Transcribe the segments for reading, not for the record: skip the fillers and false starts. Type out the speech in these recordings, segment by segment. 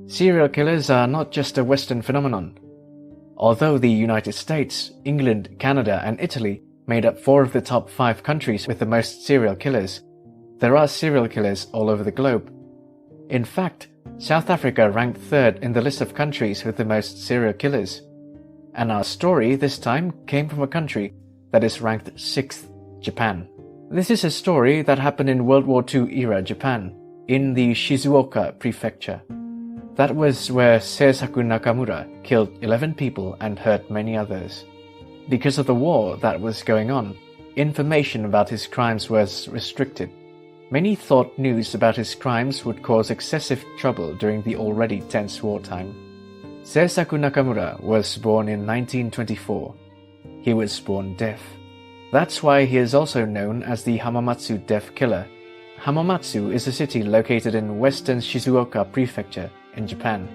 Serial killers are not just a Western phenomenon. Although the United States, England, Canada, and Italy made up 4 of the top 5 countries with the most serial killers, there are serial killers all over the globe. In fact, South Africa ranked 3rd in the list of countries with the most serial killers. And our story this time came from a country that is ranked 6th, Japan. This is a story that happened in World War II era Japan, in the Shizuoka prefecture. That was where SEISAKU Nakamura killed 11 people and hurt many others. Because of the war that was going on, information about his crimes was restricted. Many thought news about his crimes would cause excessive trouble during the already tense wartime. SEISAKU Nakamura was born in 1924. He was born deaf. That's why he is also known as the Hamamatsu deaf killer. Hamamatsu is a city located in western Shizuoka prefecture in Japan.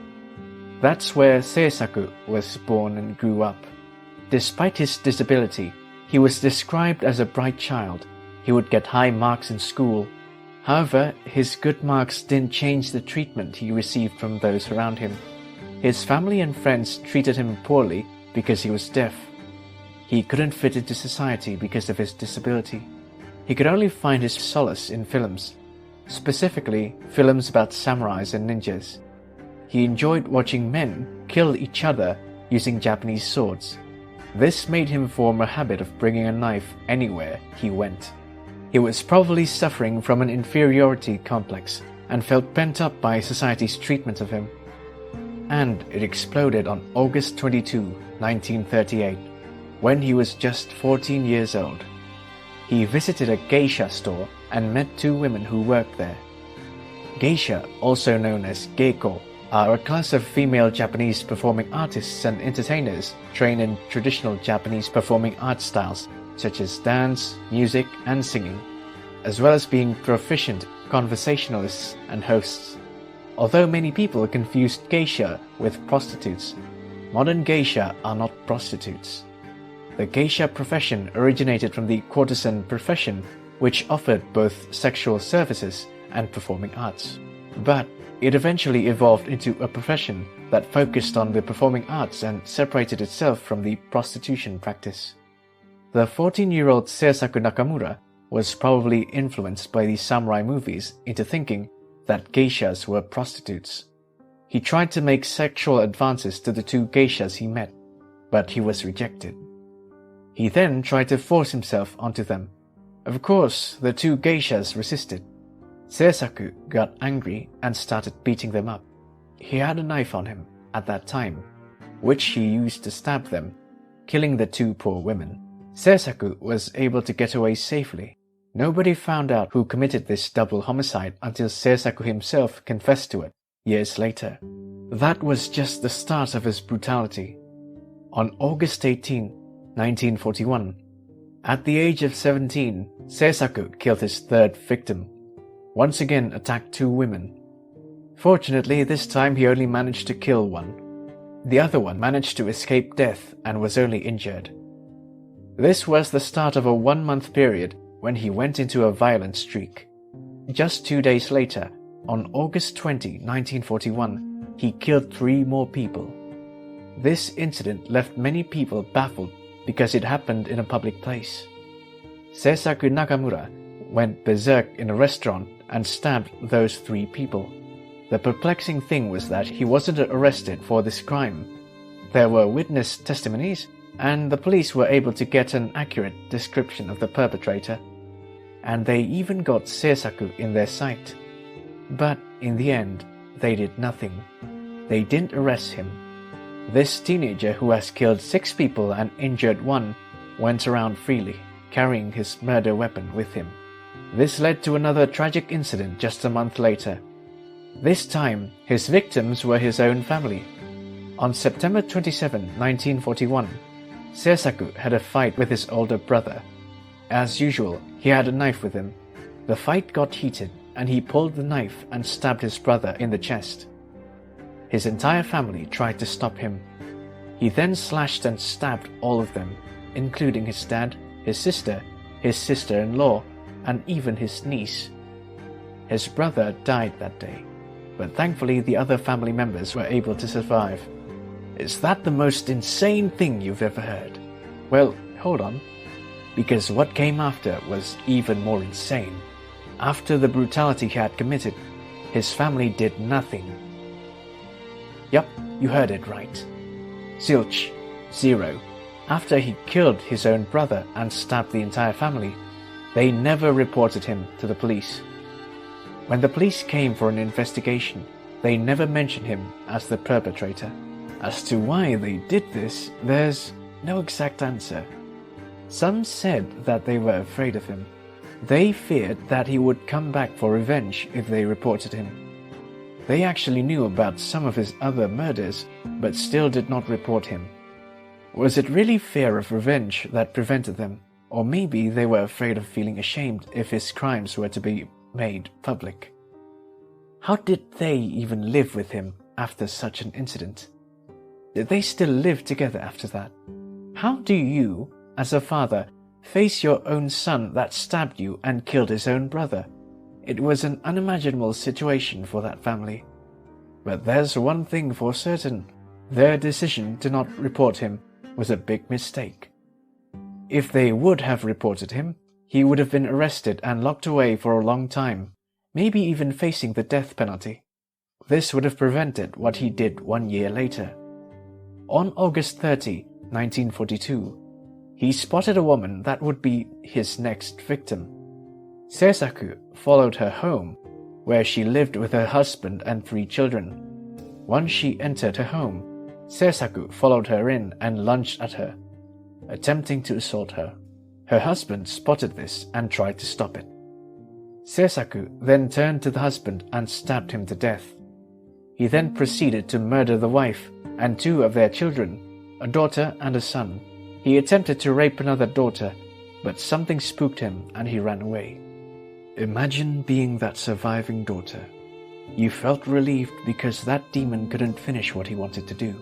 That's where SEISAKU was born and grew up. Despite his disability, he was described as a bright child. He would get high marks in school. However, his good marks didn't change the treatment he received from those around him. His family and friends treated him poorly because he was deaf. He couldn't fit into society because of his disability. He could only find his solace in films, specifically films about samurais and ninjas. He enjoyed watching men kill each other using Japanese swords. This made him form a habit of bringing a knife anywhere he went. He was probably suffering from an inferiority complex and felt pent up by society's treatment of him. And it exploded on August 22, 1938, when he was just 14 years old. He visited a geisha store and met 2 women who worked there. Geisha, also known as geiko, are a class of female Japanese performing artists and entertainers trained in traditional Japanese performing art styles such as dance, music, and singing, as well as being proficient conversationalists and hosts. Although many people confused geisha with prostitutes, modern geisha are not prostitutes. The geisha profession originated from the courtesan profession, which offered both sexual services and performing arts. But it eventually evolved into a profession that focused on the performing arts and separated itself from the prostitution practice. The 14-year-old SEISAKU Nakamura was probably influenced by the samurai movies into thinking that geishas were prostitutes. He tried to make sexual advances to the 2 geishas he met, but he was rejected. He then tried to force himself onto them. Of course, the 2 geishas resisted. SEISAKU got angry and started beating them up. He had a knife on him at that time, which he used to stab them, killing the 2 poor women. SEISAKU was able to get away safely. Nobody found out who committed this double homicide until SEISAKU himself confessed to it years later. That was just the start of his brutality. On August 18, 1941, at the age of 17, SEISAKU killed his 3rd victim. Once again attacked 2 women. Fortunately, this time he only managed to kill one. The other one managed to escape death and was only injured. This was the start of a 1-month period when he went into a violent streak. Just 2 days later, on August 20, 1941, he killed 3 more people. This incident left many people baffled because it happened in a public place. SEISAKU Nakamura went berserk in a restaurant and stabbed those 3 people. The perplexing thing was that he wasn't arrested for this crime. There were witness testimonies, and the police were able to get an accurate description of the perpetrator. And they even got SEISAKU in their sight. But in the end, they did nothing. They didn't arrest him. This teenager who has killed 6 people and injured 1 went around freely, carrying his murder weapon with him. This led to another tragic incident just a month later. This time, his victims were his own family. On September 27, 1941, SEISAKU had a fight with his older brother. As usual, he had a knife with him. The fight got heated, and he pulled the knife and stabbed his brother in the chest. His entire family tried to stop him. He then slashed and stabbed all of them, including his dad, his sister-in-law, and even his niece. His brother died that day. but thankfully the other family members were able to survive. Is that the most insane thing you've ever heard? Well, hold on, because what came after was even more insane. After the brutality he had committed, his family did nothing. Yup, you heard it right. Zilch, zero. After he killed his own brother and stabbed the entire family, they never reported him to the police. When the police came for an investigation, they never mentioned him as the perpetrator. As to why they did this, there's no exact answer. Some said that they were afraid of him. They feared that he would come back for revenge if they reported him. They actually knew about some of his other murders, but still did not report him. Was it really fear of revenge that prevented them? Or maybe they were afraid of feeling ashamed if his crimes were to be made public. How did they even live with him after such an incident? Did they still live together after that? How do you, as a father, face your own son that stabbed you and killed his own brother? It was an unimaginable situation for that family. But there's one thing for certain. Their decision to not report him was a big mistake. If they would have reported him, he would have been arrested and locked away for a long time, maybe even facing the death penalty. This would have prevented what he did 1 year later. On August 30, 1942, he spotted a woman that would be his next victim. Seisaku followed her home, where she lived with her husband and 3 children. Once she entered her home, Seisaku followed her in and lunged at her, attempting to assault her. Her husband spotted this and tried to stop it. Seisaku then turned to the husband and stabbed him to death. He then proceeded to murder the wife and 2 of their children, a daughter and a son. He attempted to rape another daughter, but something spooked him and he ran away. Imagine being that surviving daughter. You felt relieved because that demon couldn't finish what he wanted to do.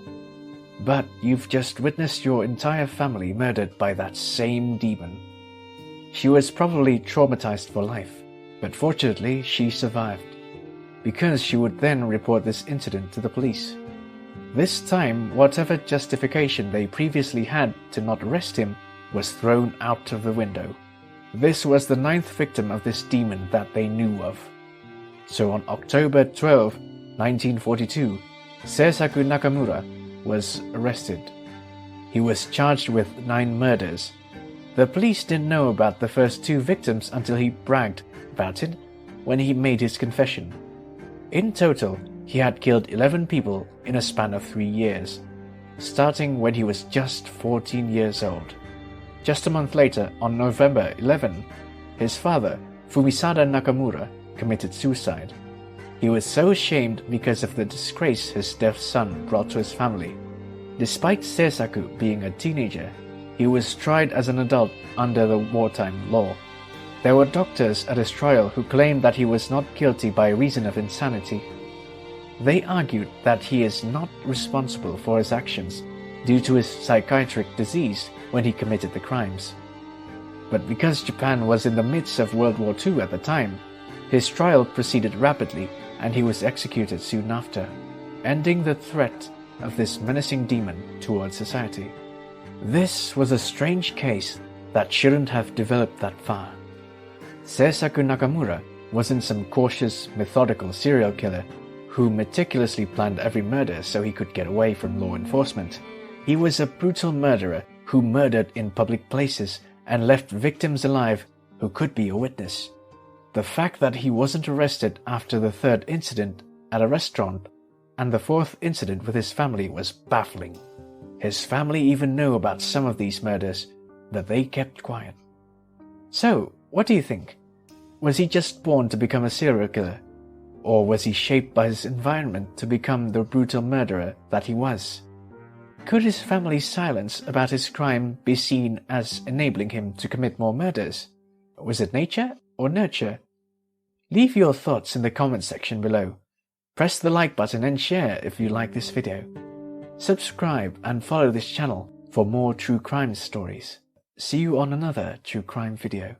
But you've just witnessed your entire family murdered by that same demon. She was probably traumatized for life, but fortunately she survived, because she would then report this incident to the police. This time, whatever justification they previously had to not arrest him was thrown out of the window. This was the 9th victim of this demon that they knew of. So on October 12, 1942, Seisaku Nakamura was arrested. He was charged with 9 murders. The police didn't know about the first 2 victims until he bragged about it when he made his confession. In total, he had killed 11 people in a span of 3 years, starting when he was just 14 years old. Just a month later, on November 11, his father, Fumisada Nakamura, committed suicide. He was so ashamed because of the disgrace his deaf son brought to his family. Despite Seisaku being a teenager, he was tried as an adult under the wartime law. There were doctors at his trial who claimed that he was not guilty by reason of insanity. They argued that he is not responsible for his actions due to his psychiatric disease when he committed the crimes. But because Japan was in the midst of World War II at the time, his trial proceeded rapidly and he was executed soon after, ending the threat of this menacing demon towards society. This was a strange case that shouldn't have developed that far. Seisaku Nakamura wasn't some cautious, methodical serial killer who meticulously planned every murder so he could get away from law enforcement. He was a brutal murderer who murdered in public places and left victims alive who could be a witness. The fact that he wasn't arrested after the 3rd incident at a restaurant and the 4th incident with his family was baffling. His family even knew about some of these murders, but they kept quiet. So, what do you think? Was he just born to become a serial killer? Or was he shaped by his environment to become the brutal murderer that he was? Could his family's silence about his crime be seen as enabling him to commit more murders? Was it nature or nurture? Leave your thoughts in the comment section below. Press the like button and share if you like this video. Subscribe and follow this channel for more true crime stories. See you on another true crime video.